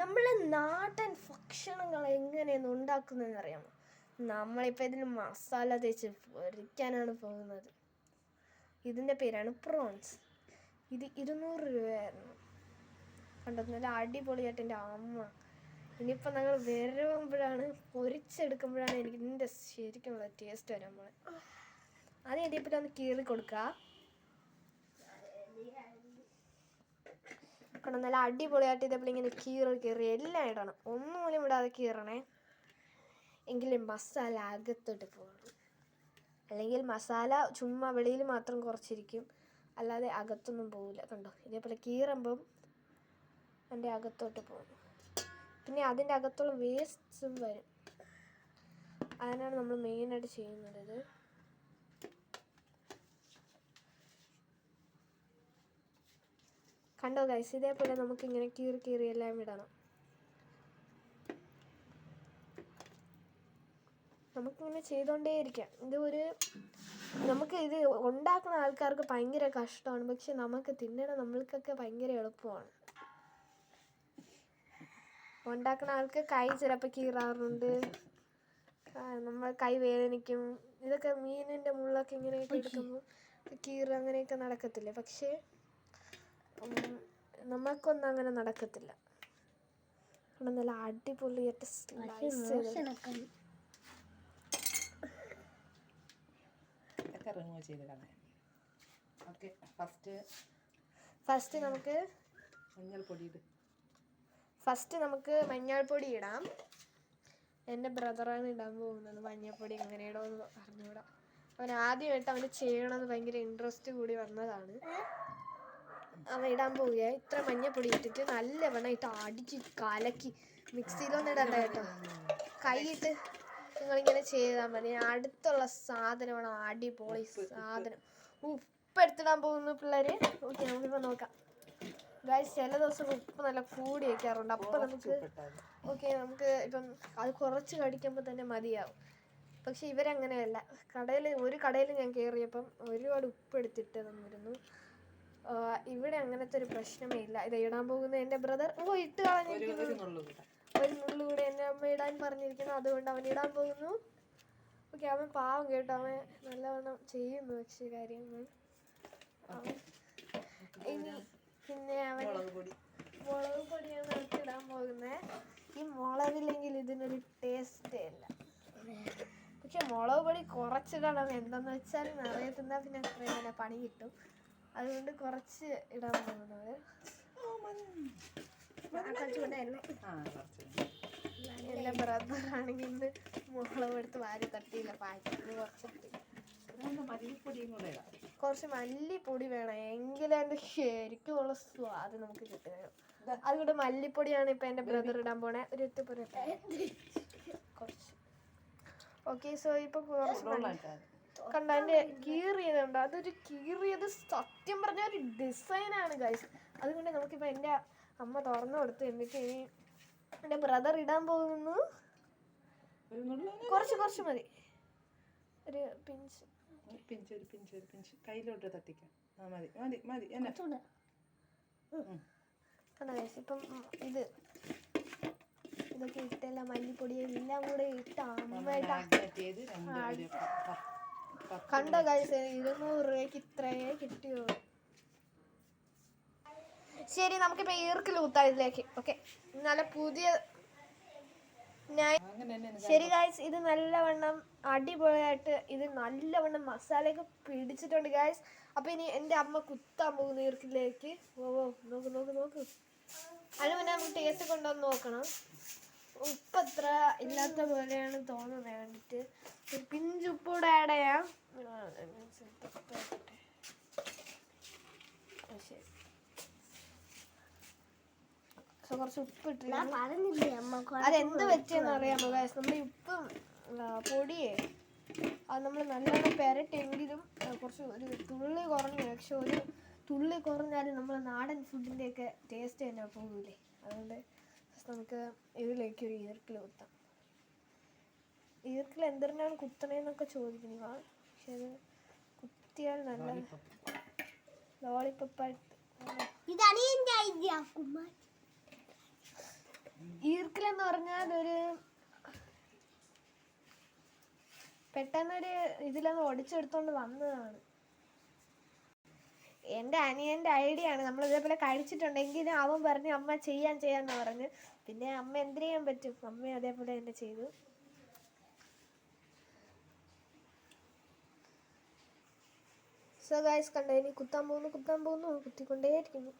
നമ്മളെ നാടൻ ഭക്ഷണങ്ങൾ എങ്ങനെയാണ് ഉണ്ടാക്കുന്നതെന്ന് അറിയാമോ? നമ്മളിപ്പോൾ ഇതിന് മസാല തേച്ച് പൊരിക്കാനാണ് പോകുന്നത്. ഇതിൻ്റെ പേരാണ് പ്രോൺസ്. ഇത് 200 രൂപയായിരുന്നു. കണ്ടോ, നല്ല അടിപൊളിയായിട്ട് എൻ്റെ അമ്മ. ഇനിയിപ്പോൾ ഞങ്ങൾ വരുമ്പോഴാണ് പൊരിച്ചെടുക്കുമ്പോഴാണ് എനിക്ക് ഇതിൻ്റെ ശരിക്കുമുള്ള ടേസ്റ്റ് വരാൻ പോണെ. ആദ്യം ഇതിപ്പോൾ ഒന്ന് കീറി കൊടുക്കുക. കണ്ടോ, നല്ല അടിപൊളിയായിട്ട് ഇതേപോലെ ഇങ്ങനെ കീറി എല്ലാം ഇടണം. ഒന്നുപോലും ഇടാതെ കീറണേ, എങ്കിലും മസാല അകത്തോട്ട് പോകണം. അല്ലെങ്കിൽ മസാല ചുമ്മാ വെളിയിൽ മാത്രം കുറച്ചിരിക്കും, അല്ലാതെ അകത്തൊന്നും പോകില്ല. കണ്ടോ, ഇതേപോലെ കീറുമ്പം അതിൻ്റെ അകത്തോട്ട് പോകും. പിന്നെ അതിൻ്റെ അകത്തുള്ള വേസ്റ്റ്സും വരും. അതിനാണ് നമ്മൾ മെയിനായിട്ട് ചെയ്യുന്നത്. ഇത് കണ്ടോ ഗൈസ്, ഇതേപോലെ നമുക്കിങ്ങനെ കീറി എല്ലാം ഇടണം. നമുക്കിങ്ങനെ ചെയ്തുകൊണ്ടേയിരിക്കാം. നമുക്ക് ഇത് ഉണ്ടാക്കുന്ന ആൾക്കാർക്ക് ഭയങ്കര കഷ്ടമാണ്, പക്ഷെ നമുക്ക് നമ്മൾക്കൊക്കെ ഭയങ്കര എളുപ്പമാണ്. ഉണ്ടാക്കുന്ന ആൾക്ക് കൈ ചിലപ്പോൾ കീറാറുണ്ട്, നമ്മൾ കൈ വേദനിക്കും. ഇതൊക്കെ മീനിൻ്റെ മുള്ളൊക്കെ ഇങ്ങനെയൊക്കെ എടുക്കുമ്പോൾ അങ്ങനെയൊക്കെ നടക്കത്തില്ലേ, പക്ഷേ നമുക്കൊന്നും അങ്ങനെ നടക്കത്തില്ല. നല്ല അടിപൊളിയായിട്ട് ഫസ്റ്റ് നമുക്ക് മഞ്ഞൾപ്പൊടി ഇടാം. എൻ്റെ ബ്രദറാണ് ഇടാൻ പോകുന്നത്. മഞ്ഞൾപ്പൊടി എങ്ങനെ ഇടുമെന്ന് അറിഞ്ഞൂടാ. അവൻ ആദ്യമായിട്ട് അവന് ചെയ്യണമെന്ന് ഭയങ്കര ഇൻട്രസ്റ്റ് കൂടി വന്നതാണ്. അവൻ ഇടാൻ പോവുക. ഇത്ര മഞ്ഞൾപ്പൊടി ഇട്ടിട്ട് നല്ലവണ്ണം ഇട്ട് അടിച്ച് കലക്കി, മിക്സിയിലൊന്നും ഇടണ്ട കേട്ടോ, കൈയിട്ട് നിങ്ങളിങ്ങനെ ചെയ്താൽ മതി. അടുത്തുള്ള സാധനമാണ് അടിപൊളി സാധനം. ഉപ്പ് എടുത്തിടാൻ പോകുന്നു പിള്ളേർ. ഓക്കെ, നമുക്കിപ്പോൾ നോക്കാം ഗൈസ്. ചില ദിവസം ഉപ്പ് നല്ല കൂടി വയ്ക്കാറുണ്ട്. അപ്പം നമുക്ക് നമുക്ക് ഇപ്പം അത് കുറച്ച് കടിക്കുമ്പോൾ തന്നെ മതിയാവും. പക്ഷെ ഇവരങ്ങനെയല്ല. ഒരു കടയിൽ ഞാൻ കയറിയപ്പം ഒരുപാട് ഉപ്പ് എടുത്തിട്ട് തന്നിരുന്നു. ഇവിടെ അങ്ങനത്തെ ഒരു പ്രശ്നമേ ഇല്ല. ഇത് ഇടാൻ പോകുന്ന എൻ്റെ ബ്രദർ ഇട്ട് കളഞ്ഞിരിക്കുന്നു. ഒരു നുള്ളു കൂടെ എൻ്റെ അമ്മ ഇടാൻ പറഞ്ഞിരിക്കുന്നു, അതുകൊണ്ട് അവൻ ഇടാൻ പോകുന്നു. ഓക്കെ, അവൻ പാവം കേട്ടോ, അവൻ നല്ലവണ്ണം ചെയ്യുന്നു. പക്ഷേ കാര്യങ്ങൾ ഇനി പിന്നെ അവൻ മുളക് പൊടിയാണ് ഇടാൻ പോകുന്നത്. ഈ മുളകില്ലെങ്കിൽ ഇതിനൊരു ടേസ്റ്റേ ഇല്ല. പക്ഷെ മുളക് പൊടി കുറച്ചിടണം. എന്താണെന്ന് വെച്ചാൽ നിറയെ തിന്നാൽ പിന്നെ അത്രയും പണി കിട്ടും. അതുകൊണ്ട് കുറച്ച് ഇടാൻ പോകുന്നത്. എൻ്റെ ബ്രദറാണെങ്കിൽ ഇന്ന് മുളക് എടുത്ത് വാരി തട്ടിയില്ല, പാക്കറ്റിന് കുറച്ച് മല്ലിപ്പൊടി വേണം, എങ്കിലും എൻ്റെ ശരിക്കുമുള്ള സ്വാദ് നമുക്ക് കിട്ടുകയുള്ളൂ. അതുകൊണ്ട് മല്ലിപ്പൊടിയാണ് ഇപ്പം എൻ്റെ ബ്രദർ ഇടാൻ പോണേ. ഒരു കുറച്ച്. ഓക്കെ, സോ ഇപ്പം കുറച്ച് കണ്ട എൻ്റെ കീറിയതുണ്ട്. അതൊരു കീറിയത് സത്യം പറഞ്ഞ ഒരു ഡിസൈനാണ് ഗൈസ്. അതുകൊണ്ട് നമുക്കിപ്പോൾ എൻ്റെ അമ്മ തുറന്നു കൊടുത്തു. എന്നിട്ട് ഇനി എൻ്റെ ബ്രദർ ഇടാൻ പോകുന്നു. കുറച്ച് മതി, ഒരു പിഞ്ച് കയ്യിലോട്ട് തട്ടിക്കാം. കണ്ടോ ഗൈസ്, ഇപ്പം ഇതൊക്കെ ഇട്ടല്ല, മല്ലിപ്പൊടി എല്ലാം കൂടെ ഇട്ട് കണ്ടോ ഗൈസ്, 200 രൂപയ്ക്ക് ഇത്രയേ കിട്ടിയുള്ളൂ. ശരി, നമുക്കിപ്പോൾ ഈർക്കിൽ ഊത്താം ഇതിലേക്ക്. ഓക്കെ, നല്ല പുതിയ ശരി ഗൈസ്, ഇത് നല്ലവണ്ണം അടിപൊളിയായിട്ട് ഇത് നല്ലവണ്ണം മസാലയൊക്കെ പിടിച്ചിട്ടുണ്ട് ഗൈസ്. അപ്പോൾ ഇനി എൻ്റെ അമ്മ കുത്താൻ പോകുന്ന ഈർക്കിലേക്ക്. നോക്ക്. അതിന് മുന്നേ നമുക്ക് ടേസ്റ്റ് കൊണ്ടുവന്ന് നോക്കണം. ഉപ്പ് അത്ര ഇല്ലാത്ത പോലെയാണ് തോന്നുന്നത്. വേണ്ടിയിട്ട് ഒരു പിഞ്ച് ഉപ്പ് കൂടെ ആഡ് ചെയ്യാം. ശരി, കുറച്ച് ഉപ്പ് ഇട്ടില്ല. അതെന്ത് പറ്റിയെന്ന് അറിയാമോ ഗൈസ്? നമ്മൾ ഈ ഉപ്പും പൊടിയേ അത് നമ്മൾ നല്ലോണം പെരട്ടെങ്കിലും ഒരു തുള്ളി കുറഞ്ഞു. പക്ഷെ ഒരു തുള്ളി കുറഞ്ഞാലും നമ്മൾ നാടൻ ഫുഡിൻ്റെയൊക്കെ ടേസ്റ്റ് തന്നെ പോകില്ലേ. അതുകൊണ്ട് നമുക്ക് ഇതിലേക്ക് ഒരു ഈർക്കിൽ കുത്താം. ഈർക്കിൽ എന്തിനാണ് കുത്തണേന്നൊക്കെ ചോദിക്കുന്നത്. പക്ഷെ അത് കുത്തിയാൽ നല്ല ലോളിപ്പോപ്പായിട്ട്. പെട്ടെന്നൊരു ഇതിലൊന്ന് ഒടിച്ചെടുത്തോണ്ട് വന്നതാണ്. എൻ്റെ അനിയൻ്റെ ഐഡിയ ആണ്. നമ്മൾ ഇതേപോലെ കഴിച്ചിട്ടുണ്ടെങ്കിലും അവൻ പറഞ്ഞു അമ്മ ചെയ്യാന്ന് പറഞ്ഞു. പിന്നെ അമ്മ എന്തിനു ചെയ്യാൻ പറ്റും, അമ്മ അതേപോലെ തന്നെ ചെയ്തു. സോ ഗൈസ് കണ്ടോ, ഇനി കുത്താൻ പോകുന്നു, കുത്തിക്കൊണ്ടേയിരിക്കുന്നു.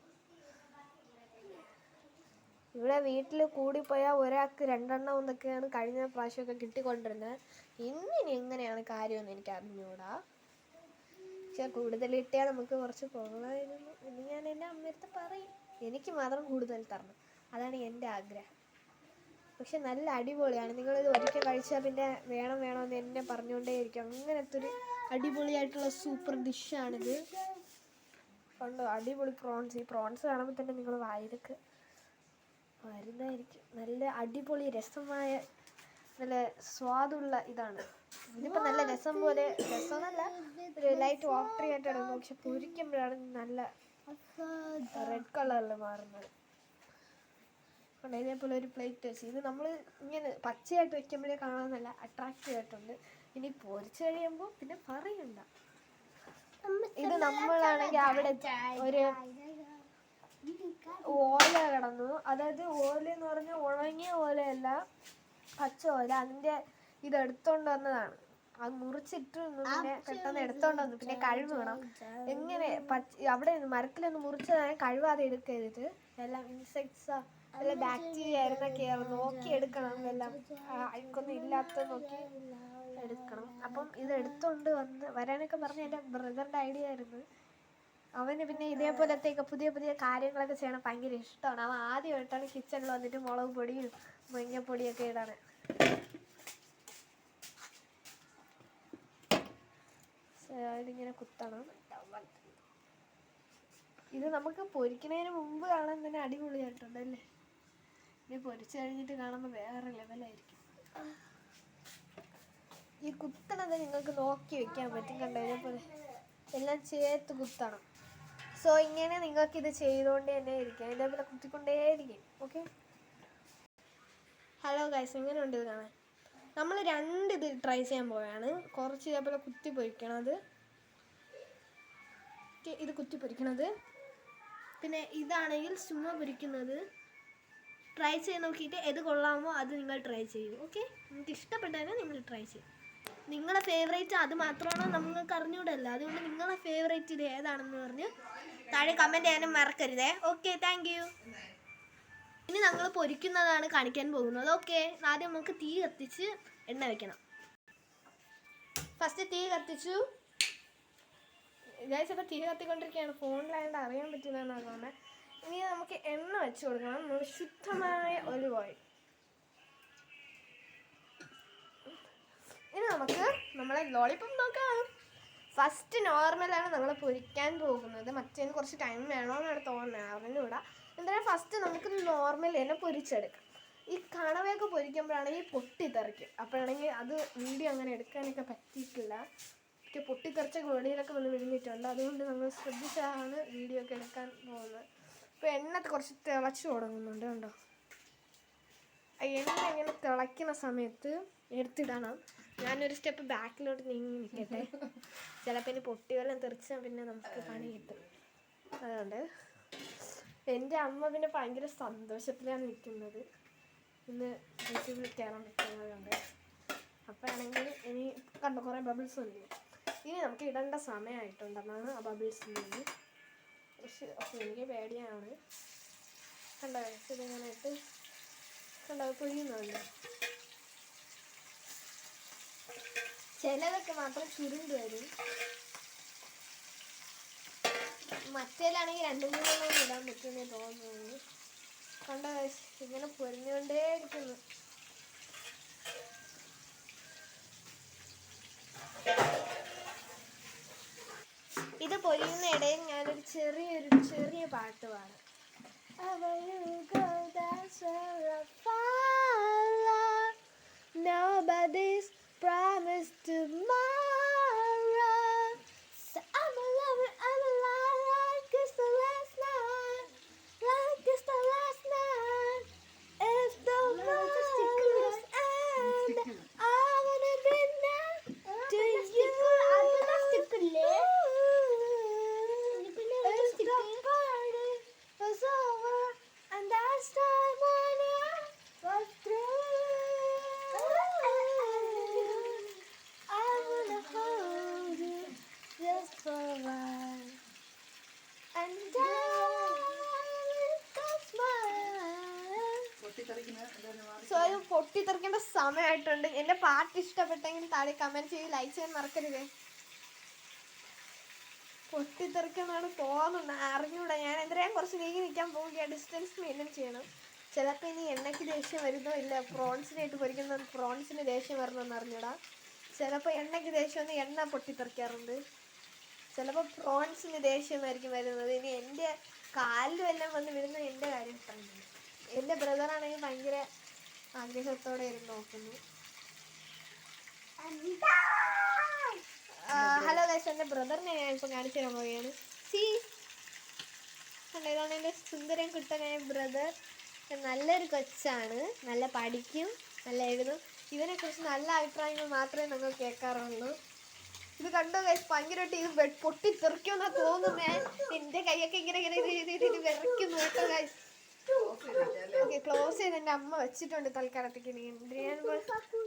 ഇവിടെ വീട്ടിൽ കൂടിപ്പോയാൽ ഒരാൾക്ക് 2 എണ്ണം എന്നൊക്കെയാണ് കഴിഞ്ഞ പ്രാവശ്യമൊക്കെ കിട്ടിക്കൊണ്ടിരുന്നത്. ഇന്നിനി എങ്ങനെയാണ് കാര്യമെന്ന് എനിക്ക് അറിഞ്ഞൂടാ. പക്ഷെ കൂടുതൽ കിട്ടിയാൽ നമുക്ക് കുറച്ച് കുറവായിരുന്നു എന്ന് ഞാൻ എൻ്റെ അമ്മയടുത്ത് പറയും. എനിക്ക് മാത്രം കൂടുതൽ തരണം, അതാണ് എൻ്റെ ആഗ്രഹം. പക്ഷെ നല്ല അടിപൊളിയാണ്. നിങ്ങളിത് ഒരിക്കൽ കഴിച്ചാൽ പിന്നെ വേണമെന്ന് എന്നെ പറഞ്ഞുകൊണ്ടേയിരിക്കും. അങ്ങനത്തെ ഒരു അടിപൊളിയായിട്ടുള്ള സൂപ്പർ ഡിഷാണിത്. കണ്ടോ, അടിപൊളി പ്രോൺസ്. ഈ പ്രോൺസ് കാണുമ്പോൾ തന്നെ നിങ്ങൾ വായിലൊക്കെ വരുന്നതായിരിക്കും. നല്ല അടിപൊളി രസമായ നല്ല സ്വാദുള്ള ഇതാണ്. ഇതിപ്പോൾ നല്ല രസം പോലെ, രസമെന്നല്ല, ഒരു ലൈറ്റ് വാട്ടറി ആയിട്ട് ഇടുന്നു. പക്ഷെ പൊരിക്കുമ്പോഴാണ് നല്ല റെഡ് കളറിൽ മാറുന്നത്. കണ്ടോ, ഇതേപോലെ ഒരു പ്ലേറ്റ് വെച്ച് ഇത് നമ്മൾ ഇങ്ങനെ പച്ചയായിട്ട് വെക്കുമ്പോഴേ കാണാൻ നല്ല അട്രാക്റ്റീവ് ആയിട്ടുണ്ട്. ഇനി പൊരിച്ച് കഴിയുമ്പോൾ പിന്നെ പറയണ്ട. ഇത് നമ്മളാണെങ്കിൽ അവിടെ ഒരു ഓല കിടന്നു. അതായത് ഓല എന്ന് പറഞ്ഞാൽ ഉണങ്ങിയ ഓലയല്ല, പച്ച ഓല. അതിൻ്റെ ഇതെടുത്തോണ്ട് വന്നതാണ്. അത് മുറിച്ചിട്ട് പിന്നെ പെട്ടെന്ന് എടുത്തോണ്ട് വന്നു. പിന്നെ കഴുകണം. എങ്ങനെ അവിടെ മരത്തിലൊന്ന് മുറിച്ചതായ കഴുകാതെ എടുക്കരുത്. എല്ലാം ഇൻസെക്ട്സാ അല്ല ബാക്ടീരിയ ആയിരുന്നൊക്കെ നോക്കി എടുക്കണം. എല്ലാം അഴുക്കൊന്നും ഇല്ലാത്ത നോക്കി എടുക്കണം. അപ്പം ഇത് എടുത്തോണ്ട് വരാനൊക്കെ പറഞ്ഞ എൻ്റെ ബ്രദറിൻ്റെ ഐഡിയ ആയിരുന്നു. അവന് പിന്നെ ഇതേപോലത്തെയൊക്കെ പുതിയ കാര്യങ്ങളൊക്കെ ചെയ്യണം ഭയങ്കര ഇഷ്ടമാണ്. അവൻ ആദ്യമായിട്ടാണ് കിച്ചണിൽ വന്നിട്ട് മുളക് പൊടിയും മഞ്ഞപ്പൊടിയൊക്കെ ഇടാണ്. ഇതിങ്ങനെ കുത്തണം. ഇത് നമുക്ക് പൊരിക്കുന്നതിന് മുമ്പ് കാണാൻ തന്നെ അടിപൊളിയായിട്ടുണ്ടല്ലേ. ഇനി പൊരിച്ചു കഴിഞ്ഞിട്ട് കാണുമ്പോൾ വേറെ ലെവലായിരിക്കും. ഈ കുത്തണത് നിങ്ങൾക്ക് നോക്കി വെക്കാൻ പറ്റും. കണ്ടോ, ഇതേപോലെ എല്ലാം ചേർത്ത് കുത്തണം. സോ ഇങ്ങനെ നിങ്ങൾക്കിത് ചെയ്തുകൊണ്ട് തന്നെ ഇരിക്കാം. ഇതേപോലെ കുത്തിക്കൊണ്ടേയിരിക്കും. ഓക്കെ. ഹലോ ഗൈസ്, എങ്ങനെയുണ്ട് ഇത് കാണാൻ? നമ്മൾ 2 ഇത് ട്രൈ ചെയ്യാൻ പോവുകയാണ്. കുറച്ച് ഇതേപോലെ കുത്തി പൊരിക്കണത്, ഇത് കുത്തി പൊരിക്കണത്, പിന്നെ ഇതാണെങ്കിൽ ചുമ്മാ പൊരിക്കുന്നത്. ട്രൈ ചെയ്ത് നോക്കിയിട്ട് ഏത് കൊള്ളാമോ അത് നിങ്ങൾ ട്രൈ ചെയ്യൂ. ഓക്കെ, നിങ്ങൾക്ക് ഇഷ്ടപ്പെട്ടതിനെ നിങ്ങൾ ട്രൈ ചെയ്യും. നിങ്ങളുടെ ഫേവറേറ്റ് അത് മാത്രമാണോ നമുക്ക് അറിഞ്ഞൂടല്ല. അതുകൊണ്ട് നിങ്ങളുടെ ഫേവറേറ്റ് ഇത് ഏതാണെന്ന് പറഞ്ഞ് താഴെ കമൻറ്റ് ചെയ്യാനും മറക്കരുതേ. Okay, thank you. ഇനി ഞങ്ങൾ പൊരിക്കുന്നതാണ് കാണിക്കാൻ പോകുന്നത്. ഓക്കെ, ആദ്യം നമുക്ക് തീ കത്തിച്ച് എണ്ണ വെക്കണം. ഫസ്റ്റ് തീ കത്തിച്ചു. ഇപ്പോൾ തീ കത്തിക്കൊണ്ടിരിക്കുകയാണ്. ഫോണിലായതുകൊണ്ട് അറിയാൻ പറ്റുന്നതെന്നാണ് തോന്നുന്നത്. ഇനി നമുക്ക് എണ്ണ വെച്ച് കൊടുക്കണം. നമ്മൾ ശുദ്ധമായ ഒലിവ് ഓയിൽ. ഇനി നമുക്ക് നമ്മളെ ലോളിപോപ്പ് നോക്കാം. ഫസ്റ്റ് നോർമലാണ് നമ്മൾ പൊരിക്കാൻ പോകുന്നത്. മറ്റേന്ന് കുറച്ച് ടൈം വേണമെന്നാണ് തോന്നുന്നത്, അറിഞ്ഞൂടാ. എന്തായാലും ഫസ്റ്റ് നമുക്ക് നോർമൽ തന്നെ പൊരിച്ചെടുക്കാം. ഈ കണവയൊക്കെ പൊരിക്കുമ്പോഴാണെങ്കിൽ പൊട്ടിത്തെറിക്കും. അപ്പോഴാണെങ്കിൽ അത് വീഡിയോ അങ്ങനെ എടുക്കാനൊക്കെ പറ്റിയിട്ടില്ല. ഒക്കെ പൊട്ടിത്തെറിച്ച വെളിയിലൊക്കെ വന്ന് വിഴുങ്ങിയിട്ടുണ്ട്. അതുകൊണ്ട് നമ്മൾ ശ്രദ്ധിച്ചാണ് വീഡിയോ ഒക്കെ എടുക്കാൻ പോകുന്നത്. ഇപ്പോൾ എണ്ണ കുറച്ച് തിളച്ച് തുടങ്ങുന്നുണ്ട്. കണ്ടോ, എണ്ണ ഇങ്ങനെ തിളയ്ക്കുന്ന സമയത്ത് എടുത്തിടണം. ഞാനൊരു സ്റ്റെപ്പ് ബാക്കിലോട്ട് നീങ്ങി നിൽക്കട്ടെ. ചിലപ്പോൾ ഇനി പൊട്ടി വല്ലതും തെറിച്ചാൽ പിന്നെ നമുക്ക് പണി കിട്ടും. അതുകൊണ്ട് എൻ്റെ അമ്മ പിന്നെ ഭയങ്കര സന്തോഷത്തിലാണ് നിൽക്കുന്നത്. ഇന്ന് യൂട്യൂബിൽ കയറാൻ പറ്റുന്നതുകൊണ്ട്. അപ്പോഴാണെങ്കിൽ ഇനി കണ്ടോ കുറേ ബബിൾസ് ഉണ്ട്. ഇനി നമുക്ക് ഇടേണ്ട സമയമായിട്ടുണ്ടെന്നാണ് ആ ബബിൾസ് ഉള്ളത്. പക്ഷെ എനിക്ക് പേടിയാണ്. കണ്ടോ ഇതിങ്ങനെ ഇട്ട് കണ്ടോ പൊഴിയുന്നുണ്ട്. ചിലതൊക്കെ മാത്രം ചുരുണ്ട് വരും. മറ്റേലാണെങ്കിൽ 2-3 ഇടാൻ പറ്റുമെന്നേ തോന്നുന്നു. കണ്ടോ ഇങ്ങനെ പൊരിഞ്ഞുകൊണ്ടേ ഇരിക്കുന്നു. ഇത് പൊരിയുന്ന ഇടയിൽ ഞാനൊരു ചെറിയ പാട്ട് പാടാം. Nobody's promised tomorrow, so I'm alive like it's the last night, if the world is end, I wanna be now. So അത് പൊട്ടിത്തെറിക്കേണ്ട സമയമായിട്ടുണ്ട്. എൻ്റെ പാട്ട് ഇഷ്ടപ്പെട്ടെങ്കിൽ താഴെ കമൻറ്റ് ചെയ്ത് ലൈക്ക് ചെയ്യാൻ മറക്കരുത്. പൊട്ടിത്തെറിക്കുന്നതാണ് തോന്നുന്നത്, അറിഞ്ഞൂടാ. ഞാൻ എന്തായാലും കുറച്ച് നീങ്ങി നിൽക്കാൻ പോവുകയാണ്. ഡിസ്റ്റൻസ് മെയിൻറ്റെയിൻ ചെയ്യണം. ചിലപ്പോൾ ഇനി എണ്ണയ്ക്ക് ദേഷ്യം വരുന്നോ ഇല്ല പ്രോൺസിനായിട്ട് പൊരിക്കുന്ന പ്രോൺസിന് ദേഷ്യം വരണമെന്ന് അറിഞ്ഞൂടാ. ചിലപ്പോൾ എണ്ണയ്ക്ക് ദേഷ്യം വന്ന് എണ്ണ പൊട്ടിത്തെറിക്കാറുണ്ട്. ചിലപ്പോൾ പ്രോൺസിന് ദേഷ്യമായിരിക്കും വരുന്നത്. ഇനി എൻ്റെ കാലിലും എല്ലാം വന്ന് വീഴുന്നത് എൻ്റെ കാര്യം പറയുന്നത്. എൻ്റെ ബ്രദറാണെങ്കിൽ ഭയങ്കര ആഗ്രഹത്തോടെ ഇരുന്ന് നോക്കുന്നു. ഹലോ ഗൈസ്, എൻ്റെ ബ്രദറിനെ ഞാൻ ഇപ്പോൾ കാണിച്ചു തരാൻ പോവുകയാണ്. ഇതാണ് എൻ്റെ സുന്ദരൻ കുട്ടനായ ബ്രദർ. നല്ലൊരു കൊച്ചാണ്, നല്ല പഠിക്കും, നല്ല എഴുതും. ഇതിനെക്കുറിച്ച് നല്ല അഭിപ്രായങ്ങൾ മാത്രമേ നമ്മൾ കേൾക്കാറുള്ളൂ. ഇത് കണ്ടോ ഗൈസ്, ഭയങ്കരമായിട്ട് ഇത് പൊട്ടിത്തെറിക്കുമെന്നാണ് തോന്നുന്നേ. എൻ്റെ കൈയൊക്കെ ഇങ്ങനെ വിറയ്ക്കുന്നു കേട്ടോ ഗൈസ്. ഓക്കെ, ക്ലോസ് ചെയ്ത് എൻ്റെ അമ്മ വെച്ചിട്ടുണ്ട് തൽക്കാലത്തേക്ക്.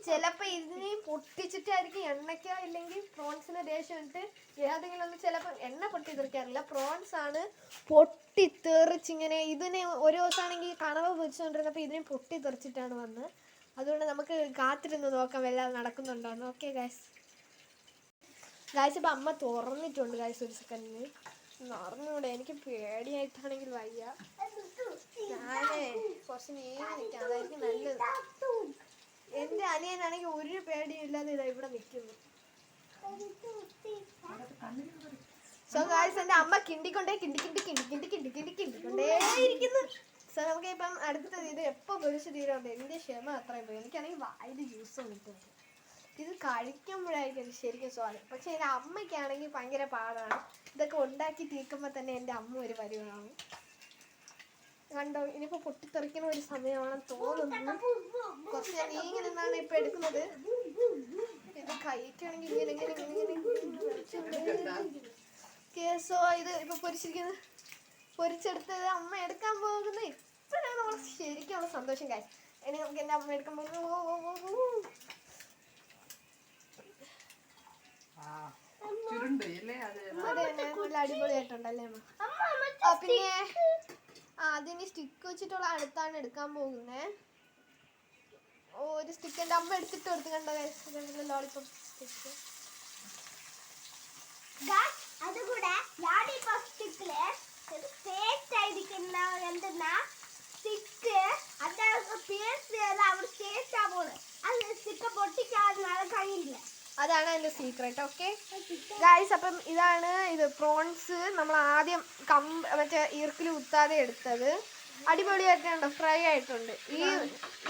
ചിലപ്പോൾ ഇതിനെയും പൊട്ടിച്ചിട്ടായിരിക്കും എണ്ണയ്ക്കോ ഇല്ലെങ്കിൽ പ്രോൺസിന് ദേഷ്യം ഇട്ട് ഏതെങ്കിലും ഒന്ന്. ചിലപ്പോൾ എണ്ണ പൊട്ടിത്തെറിക്കാറില്ല, പ്രോൺസ് ആണ് പൊട്ടിത്തെറിച്ചിങ്ങനെ. ഇതിനെ ഒരു ദിവസമാണെങ്കിൽ കണവ പൊരിച്ചുകൊണ്ടിരുന്നപ്പോൾ ഇതിനെ പൊട്ടിത്തെറിച്ചിട്ടാണ് വന്നത്. അതുകൊണ്ട് നമുക്ക് കാത്തിരുന്ന് നോക്കാം വല്ലാതെ നടക്കുന്നുണ്ടോന്ന്. ഓക്കെ ഗൈസ്, ഇപ്പം അമ്മ തുറന്നിട്ടുണ്ട് ഗൈസ്. ഒരു സെക്കൻഡിന് അറിഞ്ഞൂടെ, എനിക്ക് പേടിയായിട്ടാണെങ്കിൽ വയ്യ. ഞാനേ കുറച്ച് നീങ്ങി നിൽക്കാം, അതായിരിക്കും നല്ലത്. എൻ്റെ അനിയനാണെങ്കിൽ ഒരു പേടിയില്ലാതെ ഇതാ ഇവിടെ നിൽക്കുന്നു. സോ ഗൈസ്, എൻ്റെ അമ്മ കിണ്ടിക്കൊണ്ടേയിരിക്കുന്നു. സോ നമുക്ക് ഇപ്പം അടുത്തത് ഇത് എപ്പോൾ പൊരിച്ച് തീരുന്നുണ്ട്. എൻ്റെ ക്ഷമ അത്രയും പോയി. എനിക്കാണെങ്കിൽ വായിൽ ജ്യൂസ് കിട്ടുന്നുണ്ട്. ഇത് കഴിക്കുമ്പോഴായിരിക്കും ശരിക്കും സ്വാദം. പക്ഷെ എൻ്റെ അമ്മയ്ക്കാണെങ്കിൽ ഭയങ്കര പാടാണ്. ഇതൊക്കെ ഉണ്ടാക്കി തീർക്കുമ്പോൾ തന്നെ എൻ്റെ അമ്മ ഒരു പരിവാണ്. കണ്ടോ, ഇനിയിപ്പോൾ പൊട്ടിത്തെറിക്കുന്ന ഒരു സമയമാണെന്ന് തോന്നുന്നു. കുറച്ച് ഞാൻ നീങ്ങി നിന്നാണ് ഇപ്പം എടുക്കുന്നത്. ഇത് കഴിക്കുകയാണെങ്കിൽ സോ ഇത് ഇപ്പം പൊരിച്ചിരിക്കുന്നത്, പൊരിച്ചെടുത്തത് അമ്മ എടുക്കാൻ പോകുന്നത്. ഇപ്പോഴാണ് നമ്മൾ ശരിക്കും സന്തോഷം കാര്യം. ഇനി നമുക്ക് എൻ്റെ അമ്മ എടുക്കാൻ പോകുന്നത്. അതെ, നല്ല അടിപൊളിയായിട്ടുണ്ടല്ലേ അമ്മ. പിന്നെ അതിന് സ്റ്റിക്ക് വെച്ചിട്ടുള്ള അടുത്താണ് എടുക്കാൻ പോകുന്നത്. ഒരു സ്റ്റിക്ക് എൻ്റെ അമ്മ എടുത്തിട്ട് കൊടുത്ത് കണ്ടോ ലോളിപോപ്പ് സ്റ്റിക്ക്. അതുകൂടെ ലോളിപോപ്പ് സ്റ്റിക്കില് ടേസ്റ്റ് ആയിരിക്കുന്ന എന്തെന്നാ സ്റ്റിക്ക് അതൊക്കെ പേസ്റ്റ് അവർ ടേസ്റ്റ് ആവുള്ളൂ. അത് സ്റ്റിക്ക് പൊട്ടിക്കാൻ കഴിയില്ല. അതാണ് അതിൻ്റെ സീക്രട്ട്. ഓക്കെ ഗൈസ്, അപ്പം ഇതാണ് ഇത് പ്രോൺസ്. നമ്മൾ ആദ്യം മറ്റേ ഈർക്കിൽ കുത്താതെ എടുത്തത്. അടിപൊളിയായിട്ടുണ്ട്, ഫ്രൈ ആയിട്ടുണ്ട്.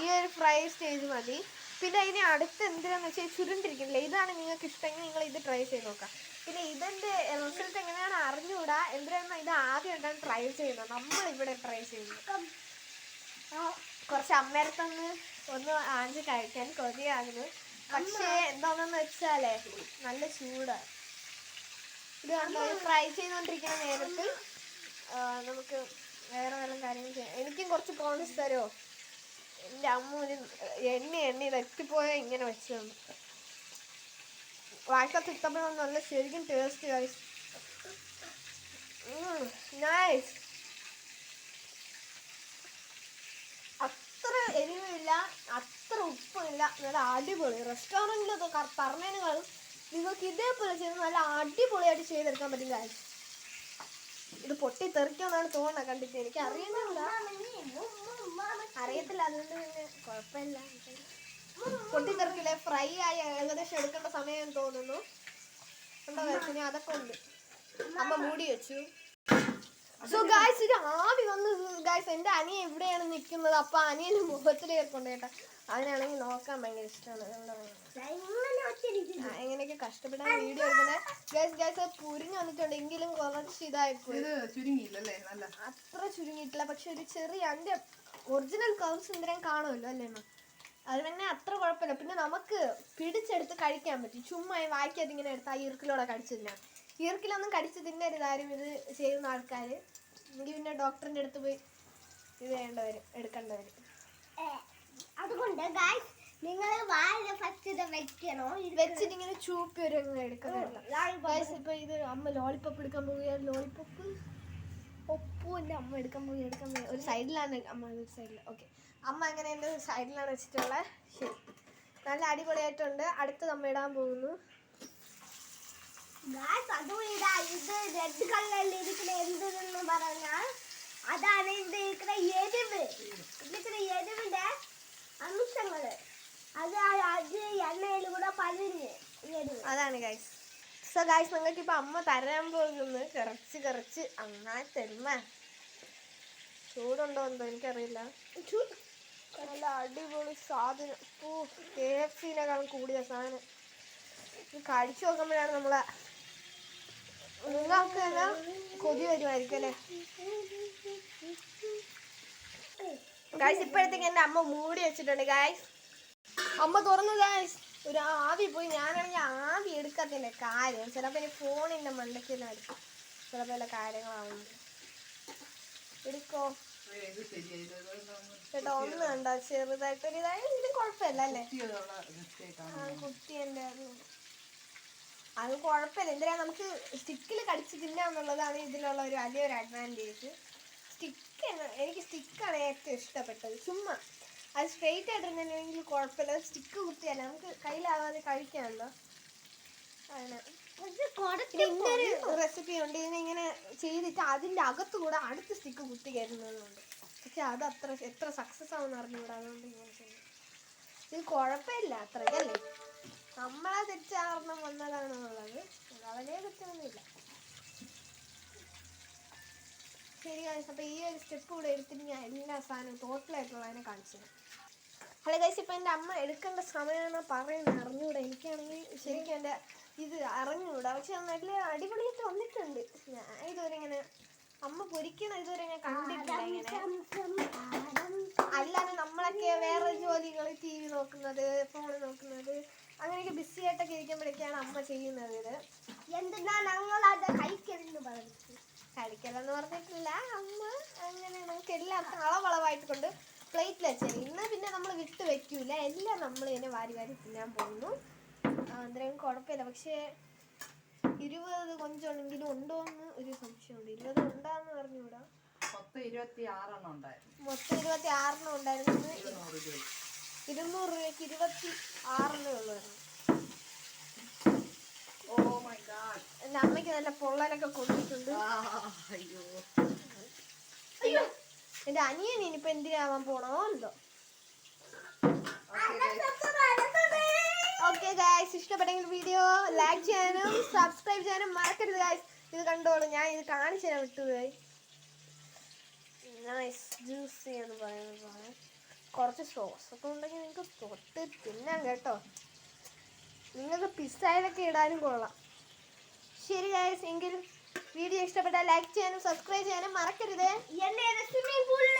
ഈ ഒരു ഫ്രൈ സ്റ്റേജ് മതി. പിന്നെ ഇതിന് അടുത്ത് എന്തിനാന്ന് വെച്ചാൽ ചുരുണ്ടിരിക്കുന്നില്ല. ഇതാണ് നിങ്ങൾക്ക് ഇഷ്ടമെങ്കിൽ നിങ്ങൾ ഇത് ട്രൈ ചെയ്ത് നോക്കാം. പിന്നെ ഇതിൻ്റെ റിസൾട്ട് എങ്ങനെയാണ് അറിഞ്ഞുകൂടാ. എന്തിനാണ് ഇത് ആദ്യമായിട്ടാണ് ട്രൈ ചെയ്യുന്നത്, നമ്മളിവിടെ ട്രൈ ചെയ്യുന്നത്. കുറച്ച് അമ്മേരത്തൊന്ന് ആഞ്ച് കഴിക്കാൻ കൊതിയാകുന്നു. പക്ഷേ എന്താണെന്ന് വെച്ചാലേ നല്ല ചൂടാണ്. ഇത് കണ്ടോ, ഫ്രൈ ചെയ്തുകൊണ്ടിരിക്കുന്ന നേരത്ത് നമുക്ക് വേറെ വേറെ കാര്യങ്ങൾ ചെയ്യാം. എനിക്കും കുറച്ച് പ്രോൺസ് തരുമോ? എൻ്റെ അമ്മ എണ്ണ ഇതെത്തിപ്പോയാൽ ഇങ്ങനെ വെച്ചതാണ്. വായിക്കത്ത് ഇഷ്ടപ്പെടുന്ന നല്ല ശരിക്കും ടേസ്റ്റ് ഗൈസ്. നൈസ്. അത്ര എരിവില്ല, അത്ര ഉപ്പില്ല, നല്ല അടിപൊളി. റെസ്റ്റോറൻറ്റിലൊക്കെ പറഞ്ഞതിനേക്കാളും നിങ്ങൾക്ക് ഇതേപോലെ ചെയ്ത് നല്ല അടിപൊളിയായിട്ട് ചെയ്തെടുക്കാൻ പറ്റും കാര്യം. ഇത് പൊട്ടിത്തെറിക്കുമെന്നാണ് തോന്നുന്നത് കണ്ടിട്ട്. എനിക്ക് അറിയുന്നില്ല, അറിയത്തില്ല, അതുകൊണ്ട് പിന്നെ കുഴപ്പമില്ല. പൊട്ടിത്തെറിക്കില്ലേ, ഫ്രൈ ആയി ഏകദേശം എടുക്കേണ്ട സമയം തോന്നുന്നു. ഉണ്ടോ കഴിച്ചു, അതൊക്കെ ഉണ്ട്. അമ്മ മൂടി വെച്ചു. സോ ഗായ്സ്, ഇത് ആവി വന്ന് ഗായ്സ്. എൻ്റെ അനിയൻ എവിടെയാണ് നിൽക്കുന്നത്, അപ്പം അനിയന് മുഖത്തിലേക്ക് കൊണ്ടുപോയിട്ടാ. അതിനാണെങ്കിൽ നോക്കാൻ ഭയങ്കര ഇഷ്ടമാണ്. എങ്ങനെയൊക്കെ കഷ്ടപ്പെട്ടാണ് വീഡിയോ എടുക്കുന്നത് ഗായ്സ്. ഗായ്സ് പുരിഞ്ഞു വന്നിട്ടുണ്ട്, എങ്കിലും കുറച്ച് ഇതായിപ്പോയി. അത്ര ചുരുങ്ങിയിട്ടില്ല, പക്ഷെ ഒരു ചെറിയ അതിൻ്റെ ഒറിജിനൽ കർവ്സ് എന്തിനും കാണുമല്ലോ അല്ലേ അമ്മ. അത് പിന്നെ അത്ര കുഴപ്പമില്ല. പിന്നെ നമുക്ക് പിടിച്ചെടുത്ത് കഴിക്കാൻ പറ്റും. ചുമ്മാ വായിക്കാതെ ഇങ്ങനെ എടുത്ത് ആ ഈർക്കിലൂടെ കടിച്ചില്ല. ഈർക്കിലൊന്നും കടിച്ച് തിന്നരുതാരും ഇത് ചെയ്യുന്ന ആൾക്കാർ. എങ്കിൽ പിന്നെ ഡോക്ടറിൻ്റെ അടുത്ത് പോയി ഇത് എടുക്കേണ്ടവർ. അതുകൊണ്ട് ഗായ്സ്, നിങ്ങൾ വെച്ചിട്ട് ഇങ്ങനെ ചൂപ്പി ഒരു എടുക്കുന്നില്ല ഗായ്സ്. ഇപ്പം ഇത് അമ്മ ലോളിപ്പോപ്പ് എടുക്കാൻ പോവുകയാണ്. ലോളിപ്പോപ്പ് ഒപ്പുമില്ല. അമ്മ എടുക്കാൻ പോയി ഒരു സൈഡിലാണ് അമ്മ, ഒരു സൈഡിൽ. ഓക്കെ, അമ്മ അങ്ങനെ എൻ്റെ സൈഡിലാണ് വെച്ചിട്ടുള്ളത്. ശരി, നല്ല അടിപൊളിയായിട്ടുണ്ട്. അടുത്ത് നമ്മൾ ഇടാൻ പോകുന്നു. ഇത് റെഡ് കളറിൽ ഇരിക്കുന്ന എന്തെന്ന് പറഞ്ഞാൽ അതാണ് ഇത് ഇരിക്കുന്ന എരിവ്. ഇരിക്കുന്ന എരിവിന്റെ അംശങ്ങള് അത് എണ്ണയിൽ കൂടെ പതിഞ്ഞ് എരിവ്. അതാണ് ഗൈസ്. സോ ഗൈസ്, നിങ്ങൾക്ക് ഇപ്പൊ അമ്മ തരാൻ പോകുന്നു കുറച്ച് നന്നായി തരുമ. ചൂടുണ്ടോ എന്തോ എനിക്കറിയില്ല. നല്ല അടിപൊളി സാധനം. KFC-നേക്കാളും കൂടിയ സാധനം. ഇത് കഴിച്ചു നോക്കുമ്പോഴാണ് നമ്മളെ നിങ്ങൾക്ക് തന്നെ കൊതി വരുമായിരിക്കും അല്ലേ ഗൈസ്. ഇപ്പോഴത്തേക്ക് എൻ്റെ അമ്മ മൂടി വെച്ചിട്ടുണ്ട് ഗൈസ്. അമ്മ തുറന്നു ഗൈസ്. ഒരു ആവി പോയി. ഞാനാണെങ്കിൽ ആവി എടുക്കാത്തതിൻ്റെ കാര്യം ചിലപ്പോൾ എനിക്ക് ഫോണിൻ്റെ മണ്ടയ്ക്കെല്ലാം എടുക്കും. ചിലപ്പോൾ എല്ലാ കാര്യങ്ങളാവുന്നു. എടുക്കോ ചേട്ടാ, ഒന്ന് കണ്ടോ ചെറുതായിട്ടൊരു ഇത് കുഴപ്പമില്ല അല്ലേ? കുത്തി എൻ്റെ അത് കുഴപ്പമില്ല. എന്തിനാ നമുക്ക് സ്റ്റിക്കിൽ കടിച്ച് തിന്നാന്നുള്ളതാണ് ഇതിലുള്ള ഒരു വലിയൊരു അഡ്വാൻറ്റേജ്. എനിക്ക് സ്റ്റിക്കാണ് ഏറ്റവും ഇഷ്ടപ്പെട്ടത്. ചുമ്മാ അത് സ്ട്രെയിറ്റ് ആയിട്ടിരുന്നെങ്കിൽ കുഴപ്പമില്ല. സ്റ്റിക്ക് കുത്തിയല്ല നമുക്ക് കയ്യിലാവാതെ കഴിക്കാമല്ലോ. അങ്ങനെ ഇന്നൊരു റെസിപ്പി ഉണ്ട്. ഇതിനിങ്ങനെ ചെയ്തിട്ട് അതിൻ്റെ അകത്തുകൂടെ അടുത്ത സ്റ്റിക്ക് കുത്തി കയറുന്നതുണ്ട്. പക്ഷെ അത് എത്ര സക്സസ് ആവുമെന്ന് അറിഞ്ഞുകൂടാ. അതുകൊണ്ട് ഇങ്ങനെ ചെയ്യും. ഇത് കുഴപ്പമില്ല അത്രയ്ക്കല്ലേ. നമ്മളെ തെറ്റാരണം വന്നതാണെന്നുള്ളത് അവനെ തെറ്റൊന്നുമില്ല. ശരി ഗൈസ്, അപ്പോൾ ഈ ഒരു സ്റ്റെപ്പ് കൂടെ എടുത്തിട്ട് ഞാൻ എല്ലാ സാധനവും ടോട്ടലായിട്ടുള്ള അതിനെ കാണിച്ചു തരാം. ഹലോ ഗൈസ്, ഇപ്പം എൻ്റെ അമ്മ എടുക്കേണ്ട സമയമാണ് പറയുന്നത്. അറിഞ്ഞുകൂടാ. എനിക്കാണെങ്കിൽ ശരിക്കും എൻ്റെ ഇത് അറിഞ്ഞുകൂടാ. പക്ഷെ നല്ല അടിപൊളിയായിട്ട് വന്നിട്ടുണ്ട്. ഞാൻ ഇതുവരെ ഇങ്ങനെ അമ്മ പൊരിക്കണം ഇതുവരെ ഞാൻ കണ്ടിട്ടില്ല. ഇങ്ങനെ അല്ലാതെ നമ്മളൊക്കെ വേറെ ജോലികൾ, TV നോക്കുന്നത്, ഫോൺ നോക്കുന്നത്, അങ്ങനെയൊക്കെ ബിസി ആയിട്ടൊക്കെ ഇരിക്കുമ്പോഴൊക്കെയാണ് അമ്മ ചെയ്യുന്നത്. ഇത് എന്തെന്നാ ഞങ്ങൾ അത് കഴിക്കലെന്ന് പറഞ്ഞു. കഴിക്കലെന്ന് പറഞ്ഞിട്ടില്ല. അമ്മ അങ്ങനെ നമുക്ക് എല്ലാവർക്കും അളവളവായിട്ട് കൊണ്ട് പ്ലേറ്റിൽ വെച്ചത്. ഇന്ന് പിന്നെ നമ്മൾ വിട്ട് വെക്കൂല. എല്ലാം നമ്മൾ തന്നെ വാരി തിന്നാൻ പോകുന്നു. അത്രയും കുഴപ്പമില്ല. പക്ഷേ 20 കൊഞ്ചുണ്ടെങ്കിലും ഉണ്ടോ എന്ന് ഒരു സംശയമുണ്ട്. 20 ഉണ്ടാന്ന് പറഞ്ഞുകൂടാ. മൊത്തം 26 ഉണ്ടായിരുന്നു. 200 രൂപയ്ക്ക് 26 ഉള്ളായിരുന്നു. Oh my God. എൻ്റെ അമ്മയ്ക്ക് നല്ല പൊള്ളലൊക്കെ കൊടുത്തിട്ടുണ്ട്. അയ്യോ, എൻ്റെ അനിയൻ ഇനിയിപ്പോൾ എന്തിനാവാൻ പോണോ എന്തോ. ഓക്കെ ഗൈസ്, ഇഷ്ടപ്പെട്ടെങ്കിൽ വീഡിയോ ലൈക്ക് ചെയ്യാനും സബ്സ്ക്രൈബ് ചെയ്യാനും മറക്കരുത് ഗൈസ്. ഇത് കണ്ടോളൂ, ഞാൻ ഇത് കാണിച്ചു തരാൻ വിട്ടുപോയി. നൈസ് ജ്യൂസി എന്ന് പറയുന്നത് കുറച്ച് സോസ് ഒക്കെ ഉണ്ടെങ്കിൽ നിങ്ങൾക്ക് തൊട്ട് തിന്നാം കേട്ടോ. നിങ്ങൾക്ക് പിസ്സയിലൊക്കെ ഇടാനും കൊള്ളാം. ശരി ഗൈസ്, എങ്കിൽ വീഡിയോ ഇഷ്ടപ്പെട്ടാൽ ലൈക്ക് ചെയ്യാനും സബ്സ്ക്രൈബ് ചെയ്യാനും മറക്കരുത്. എന്നെ സ്വിമ്മിംഗ് പൂളിൽ